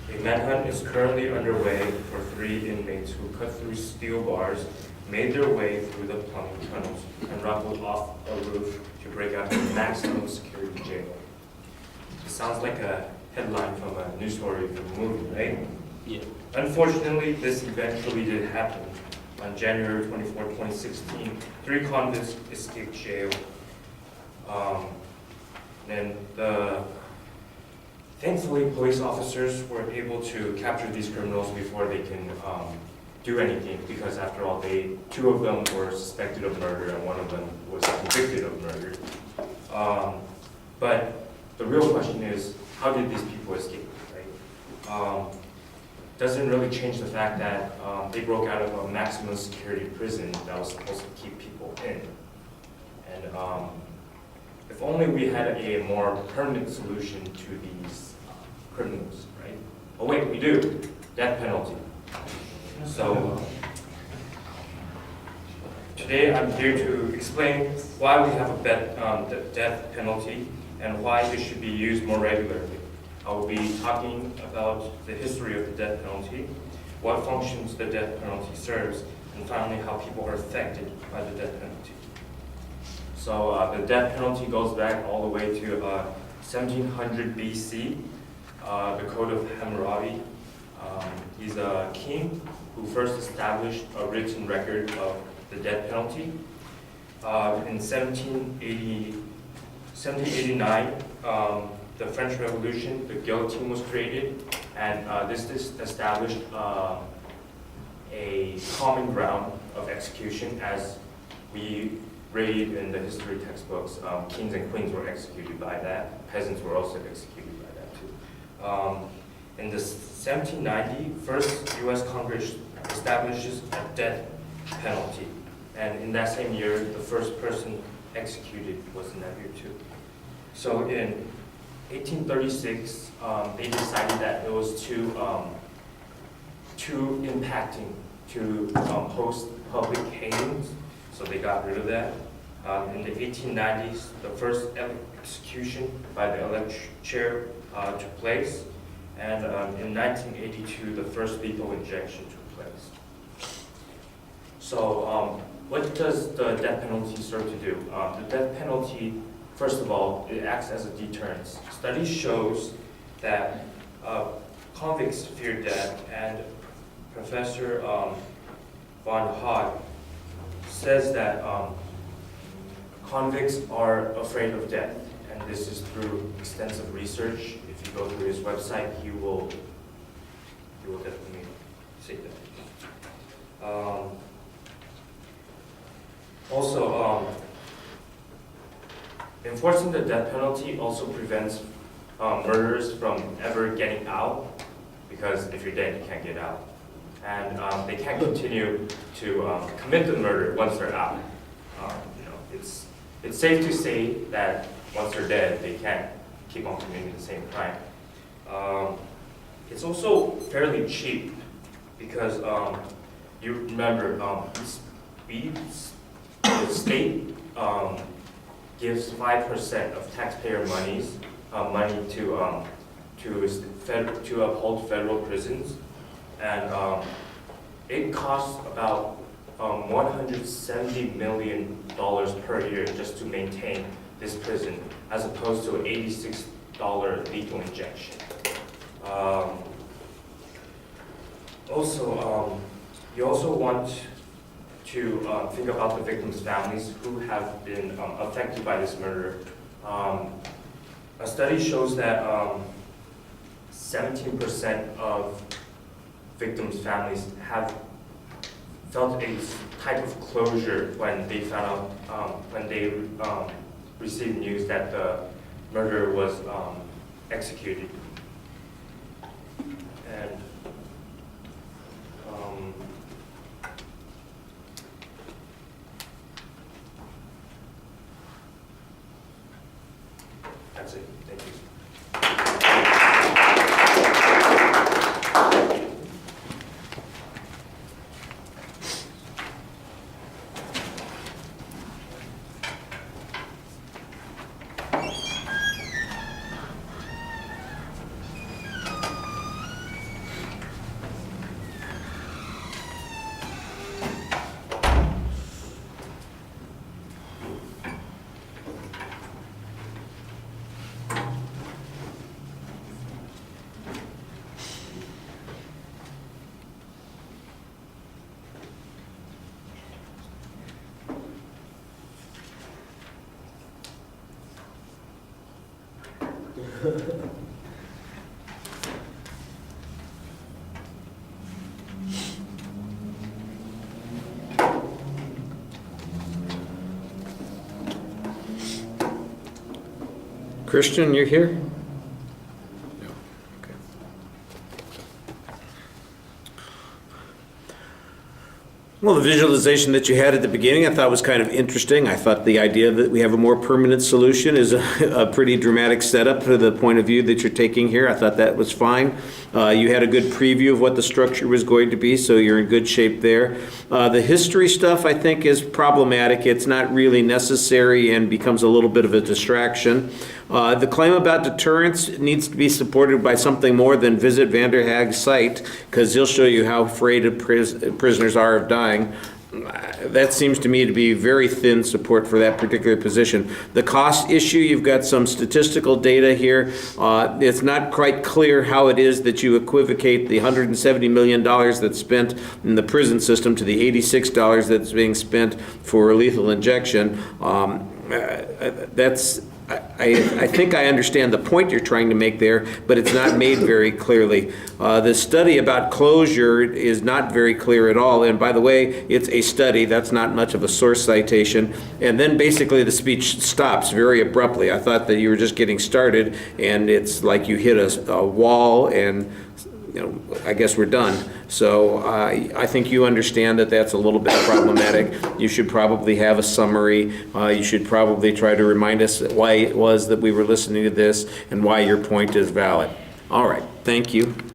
A manhunt is currently underway for 3 inmates who cut through steel bars, made their way through the plumbing tunnels, and rappelled off a roof to break out of a maximum security jail. It sounds like a headline from a news story from a movie, right? Yeah. Unfortunately, this eventually did happen. On January 24, 2016, 3 convicts escaped jail. Thankfully, police officers were able to capture these criminals before they can do anything, because after all, 2 of them were suspected of murder and 1 of them was convicted of murder. But the real question is, how did these people escape, right? Doesn't really change the fact that they broke out of a maximum security prison that was supposed to keep people in. And if only we had a more permanent solution to these criminals, right? Oh wait, we do. Death penalty. So today I'm here to explain why we have a death penalty and why it should be used more regularly. I will be talking about the history of the death penalty, what functions the death penalty serves, and finally how people are affected by the death penalty. So the death penalty goes back all the way to 1700 BC, the Code of Hammurabi. He's a king who first established a written record of the death penalty. In 1789, the French Revolution, the guillotine was created, and this established a common ground of execution. As we read in the history textbooks, kings and queens were executed by that. Peasants were also executed by that too. In the 1790, first U.S. Congress establishes a death penalty, and in that same year, the first person executed was in that year too. So in 1836, they decided that it was too impacting to host public hangings, so they got rid of that. In the 1890s, the first execution by the electric chair took place, and in 1982, the first lethal injection took place. So what does the death penalty serve to do? The death penalty, first of all, it acts as a deterrence. Studies shows that convicts fear death, and Professor Von Hogg says that convicts are afraid of death, and this is through extensive research. If you go through his website, he will definitely say that. Also, enforcing the death penalty also prevents murderers from ever getting out, because if you're dead, you can't get out. And they can't continue to commit the murder once they're out. It's safe to say that once they're dead, they can't keep on committing the same crime. It's also fairly cheap, because you remember, the state gives 5% of taxpayer money to uphold federal prisons, and it costs about $170 million per year just to maintain this prison, as opposed to an $86 lethal injection. You also want to think about the victims' families who have been affected by this murder. A study shows that 17% of victims' families have felt a type of closure when they found out, when they received news that the murderer was executed. And that's it. Thank you. Christian, you're here? No. Okay. Well, the visualization that you had at the beginning I thought was kind of interesting. I thought the idea that we have a more permanent solution is a pretty dramatic setup to the point of view that you're taking here. I thought that was fine. You had a good preview of what the structure was going to be, so you're in good shape there. The history stuff I think is problematic. It's not really necessary and becomes a little bit of a distraction. The claim about deterrence needs to be supported by something more than visit Vanderhaeg's site, because he'll show you how afraid prisoners are of dying. That seems to me to be very thin support for that particular position. The cost issue, you've got some statistical data here. It's not quite clear how it is that you equivocate the $170 million that's spent in the prison system to the $86 that's being spent for lethal injection. I think I understand the point you're trying to make there, but it's not made very clearly. The study about closure is not very clear at all. And by the way, it's a study. That's not much of a source citation. And then basically the speech stops very abruptly. I thought that you were just getting started, and it's like you hit a wall and I guess we're done. So I think you understand that that's a little bit problematic. You should probably have a summary. You should probably try to remind us why it was that we were listening to this and why your point is valid. All right, thank you.